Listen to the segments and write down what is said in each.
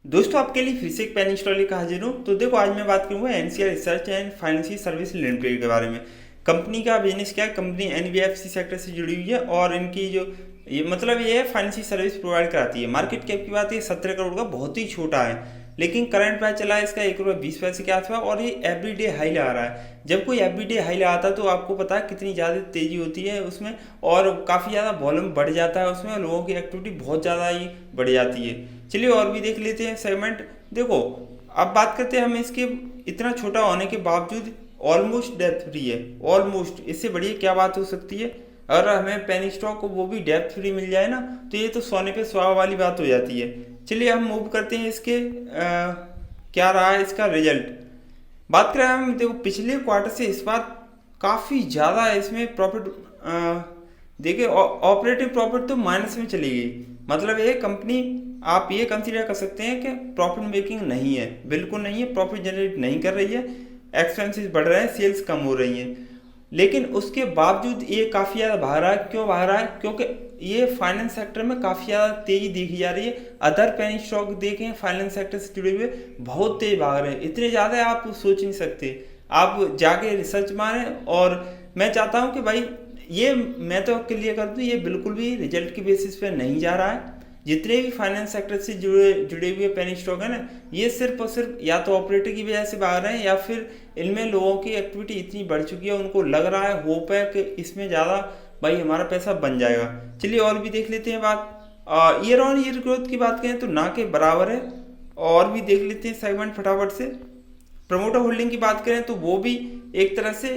दोस्तों आपके लिए फिर से एक पेन इंस्टॉल लेकर हाजिर हूँ। तो देखो आज मैं बात करूँगा NCR research and financial service limited के बारे में। कंपनी का बिजनेस क्या है, कंपनी एनबीएफसी सेक्टर से जुड़ी हुई है और इनकी जो ये मतलब ये है फाइनेंशियल सर्विस प्रोवाइड कराती है। मार्केट कैप की बात है 17 करोड़ का, बहुत ही छोटा है, लेकिन करंट प्राइस चला है इसका 1 रुपये 20 पैसे के आसपास और ये एवरीडे हाई लगा रहा है। जब कोई एवरीडे हाई लगाता है तो आपको पता है कितनी ज़्यादा तेज़ी होती है उसमें और काफ़ी ज़्यादा वॉल्यूम बढ़ जाता है उसमें, लोगों की एक्टिविटी बहुत ज़्यादा ही बढ़ जाती है। चलिए और भी देख लेते हैं सेगमेंट। देखो अब बात करते हैं हम इसके, इतना छोटा होने के बावजूद ऑलमोस्ट डेप्थ फ्री है। ऑलमोस्ट इससे बढ़िया क्या बात हो सकती है। अगर हमें पेनी स्टॉक को वो भी डेप्थ फ्री मिल जाए ना तो ये तो सोने पे सुहागा वाली बात हो जाती है। चलिए हम मूव करते हैं इसके क्या रहा है इसका रिजल्ट। बात करें हम, देखो पिछले क्वार्टर से इस बार काफ़ी ज़्यादा इसमें प्रॉफिट, देखिए ऑपरेटिंग प्रॉफिट तो माइनस में चली गई। मतलब ये कंपनी आप ये कंसीडर कर सकते हैं कि प्रॉफिट मेकिंग नहीं है, बिल्कुल नहीं है, प्रॉफिट जनरेट नहीं कर रही है, एक्सपेंसेस बढ़ रहे हैं, सेल्स कम हो रही हैं। लेकिन उसके बावजूद ये काफ़ी ज़्यादा भाग रहा है। क्यों भाग रहा है? क्योंकि ये फाइनेंस सेक्टर में काफ़ी ज़्यादा तेज़ी देखी जा रही है। अदर पेनी स्टॉक देखें फाइनेंस सेक्टर से जुड़े हुए बहुत तेज भाग रहे हैं, इतने ज़्यादा आप सोच नहीं सकते। आप जाके रिसर्च मारें और मैं चाहता हूँ कि भाई ये मैं तो क्लियर कर दूँ, ये बिल्कुल भी रिजल्ट की बेसिस पे नहीं जा रहा है। जितने भी फाइनेंस सेक्टर से जुड़े हुए पेनी स्टॉक है ना, ये सिर्फ और सिर्फ या तो ऑपरेटर की वजह से भाग रहे हैं या फिर इनमें लोगों की एक्टिविटी इतनी बढ़ चुकी है, उनको लग रहा है, होप है कि इसमें ज़्यादा भाई हमारा पैसा बन जाएगा। चलिए और भी देख लेते हैं बात। ईयर ऑन ईयर ग्रोथ की बात करें तो ना के बराबर है। और भी देख लेते हैं सेगमेंट फटाफट से। प्रमोटर होल्डिंग की बात करें तो वो भी एक तरह से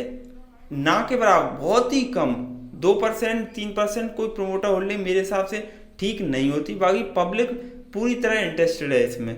ना के बराबर, बहुत ही कम, 2% 3% कोई प्रमोटर होल्डिंग मेरे हिसाब से ठीक नहीं होती। बाकी पब्लिक पूरी तरह इंटरेस्टेड है इसमें।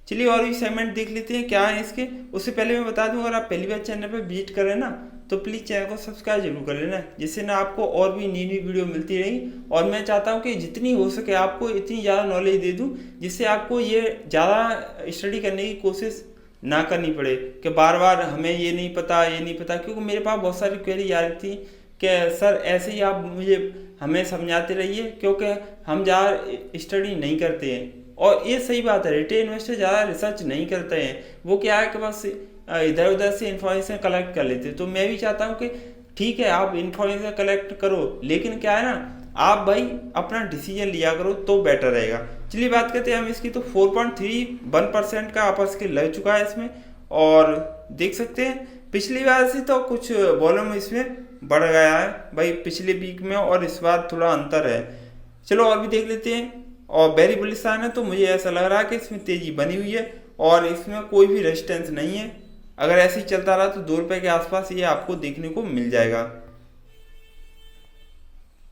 चलिए और भी सेगमेंट देख लेते हैं क्या है इसके। उससे पहले मैं बता दूं, अगर आप पहली बार चैनल पर विजिट करें ना तो प्लीज़ चैनल को सब्सक्राइब जरूर कर लेना, जिससे ना आपको और भी नई नई वीडियो मिलती रहेगी। और मैं चाहता हूं कि जितनी हो सके आपको इतनी ज़्यादा नॉलेज दे दूं जिससे आपको ये ज़्यादा स्टडी करने की कोशिश ना करनी पड़े कि बार बार हमें ये नहीं पता ये नहीं पता। क्योंकि मेरे पास बहुत सारी क्वेरी आ रही थी कि सर ऐसे ही आप मुझे हमें समझाते रहिए, क्योंकि हम ज़्यादा स्टडी नहीं करते हैं। और ये सही बात है, रिटेल इन्वेस्टर ज़्यादा रिसर्च नहीं करते हैं, वो क्या है कि बस इधर उधर से इन्फॉर्मेशन कलेक्ट कर लेते हैं। तो मैं भी चाहता हूँ कि ठीक है आप इन्फॉर्मेशन कलेक्ट करो, लेकिन क्या है ना, आप भाई अपना डिसीजन लिया करो तो बेटर रहेगा। चलिए बात करते हैं हम इसकी। तो 4.31% का अपर स्केल लग चुका है इसमें और देख सकते हैं पिछली बार से तो कुछ वॉल्यूम इसमें बढ़ गया है भाई पिछले वीक में, और इस बार थोड़ा अंतर है। चलो और भी देख लेते हैं। और वेरी बुलिश साइन है, तो मुझे ऐसा लग रहा है कि इसमें तेजी बनी हुई है और इसमें कोई भी रेजिस्टेंस नहीं है। अगर ऐसे ही चलता रहा तो 2 रुपये के आसपास ये आपको देखने को मिल जाएगा।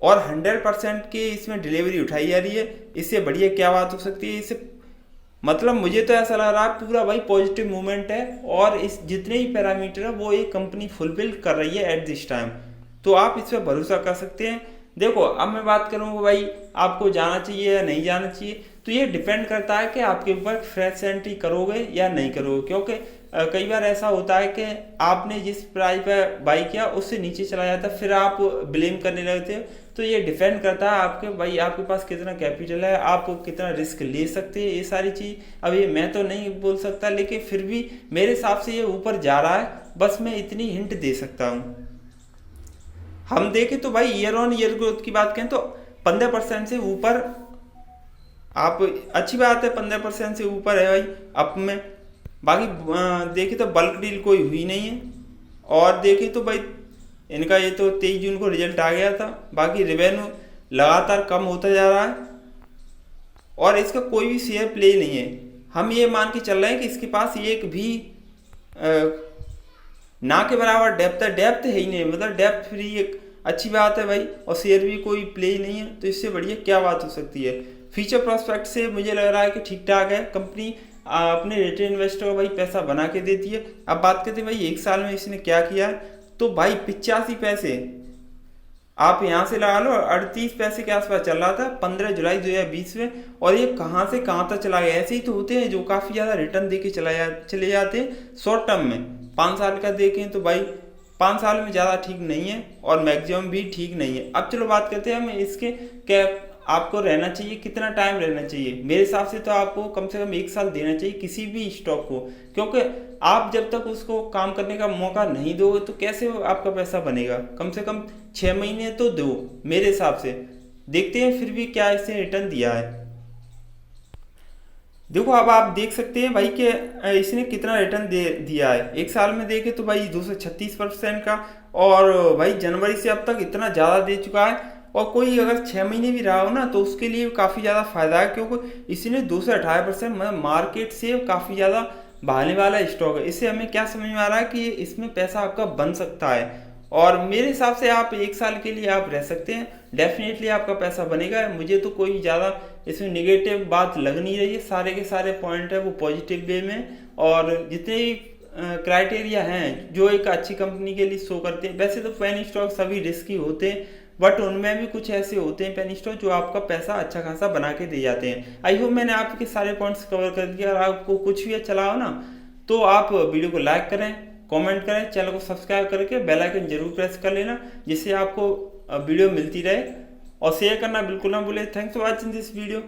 और 100% की इसमें डिलीवरी उठाई जा रही है, इससे बढ़िया क्या बात हो सकती है। इससे मतलब मुझे तो ऐसा लग रहा है पूरा भाई पॉजिटिव मूवमेंट है और इस जितने भी पैरामीटर है वो एक कंपनी फुलफिल कर रही है एट दिस टाइम, तो आप इस पर भरोसा कर सकते हैं। देखो अब मैं बात करूँगा भाई आपको जाना चाहिए या नहीं जाना चाहिए, तो ये डिपेंड करता है कि आपके ऊपर फ्रेश एंट्री करोगे या नहीं करोगे। क्योंकि कई बार ऐसा होता है कि आपने जिस प्राइस पर बाई किया उससे नीचे चला जाता है, फिर आप ब्लेम करने लगते हो। तो ये डिपेंड करता है आपके भाई आपके पास कितना कैपिटल है, आप कितना रिस्क ले सकते हैं, ये सारी चीज़ अब ये मैं तो नहीं बोल सकता, लेकिन फिर भी मेरे हिसाब से ये ऊपर जा रहा है, बस मैं इतनी हिंट दे सकता हूँ। हम देखें तो भाई ईयर ऑन ईयर ग्रोथ की बात करें तो 15% से ऊपर, आप अच्छी बात है 15% से ऊपर है भाई अप में। बाकी देखें तो बल्क डील कोई हुई नहीं है। और देखें तो भाई इनका ये तो 23 जून को रिजल्ट आ गया था। बाकी रेवेन्यू लगातार कम होता जा रहा है और इसका कोई भी शेयर प्ले नहीं है। हम ये मान के चल रहे हैं कि इसके पास एक भी ना के बराबर डेप्थ है ही नहीं, मतलब डेप्थ फ्री एक अच्छी बात है भाई, और शेयर भी कोई प्ले ही नहीं है, तो इससे बढ़िया क्या बात हो सकती है। फ्यूचर प्रोस्पेक्ट से मुझे लग रहा है कि ठीक ठाक है। कंपनी अपने रिटेल इन्वेस्टर को भाई पैसा बना के देती है। अब बात करते हैं भाई एक साल में इसने क्या किया, तो भाई 85 पैसे आप यहाँ से लगा लो, 38 पैसे के आसपास चल रहा था 15 जुलाई 2020 में, और ये कहाँ से कहाँ तक चला गया। ऐसे ही तो होते हैं जो काफ़ी ज़्यादा रिटर्न दे के चले जाते हैं शॉर्ट टर्म में। 5 साल का देखें तो भाई 5 साल में ज़्यादा ठीक नहीं है और मैक्सिमम भी ठीक नहीं है। अब चलो बात करते हैं हम इसके क्या आपको रहना चाहिए, कितना टाइम रहना चाहिए? मेरे हिसाब से तो आपको कम से कम 1 साल देना चाहिए किसी भी स्टॉक को, क्योंकि आप जब तक उसको काम करने का मौका नहीं दोगे तो कैसे आपका पैसा बनेगा? कम से कम 6 महीने तो दो मेरे हिसाब से। देखते हैं फिर भी क्या इसने रिटर्न दिया है। देखो अब आप देख सकते हैं भाई कि इसने कितना रिटर्न दे दिया है। 1 साल में देखे तो भाई 236% का, और भाई जनवरी से अब तक इतना ज़्यादा दे चुका है। और कोई अगर 6 महीने भी रहा हो ना तो उसके लिए काफ़ी ज़्यादा फायदा है, क्योंकि इसने 218% मतलब मार्केट से काफ़ी ज़्यादा भागने वाला स्टॉक है। इससे हमें क्या समझ में आ रहा है कि इसमें पैसा आपका बन सकता है। और मेरे हिसाब से आप 1 साल के लिए आप रह सकते हैं, डेफिनेटली आपका पैसा बनेगा। मुझे तो कोई ज़्यादा इसमें निगेटिव बात लग नहीं रही है, सारे के सारे पॉइंट है वो पॉजिटिव वे में। और जितने भी क्राइटेरिया हैं जो एक अच्छी कंपनी के लिए शो करते हैं। वैसे तो पेनी स्टॉक सभी रिस्की होते हैं, बट उनमें भी कुछ ऐसे होते हैं पेनी स्टॉक जो आपका पैसा अच्छा खासा बना के दे जाते हैं। आई होप मैंने आपके सारे पॉइंट्स कवर कर दिया। और आपको कुछ भी अच्छा लगा हो ना तो आप वीडियो को लाइक करें, कमेंट करें, चैनल को सब्सक्राइब करके बेल आइकन जरूर प्रेस कर लेना, जिससे आपको वीडियो मिलती रहे। और शेयर करना बिल्कुल ना भूलें। Thanks for watching this video.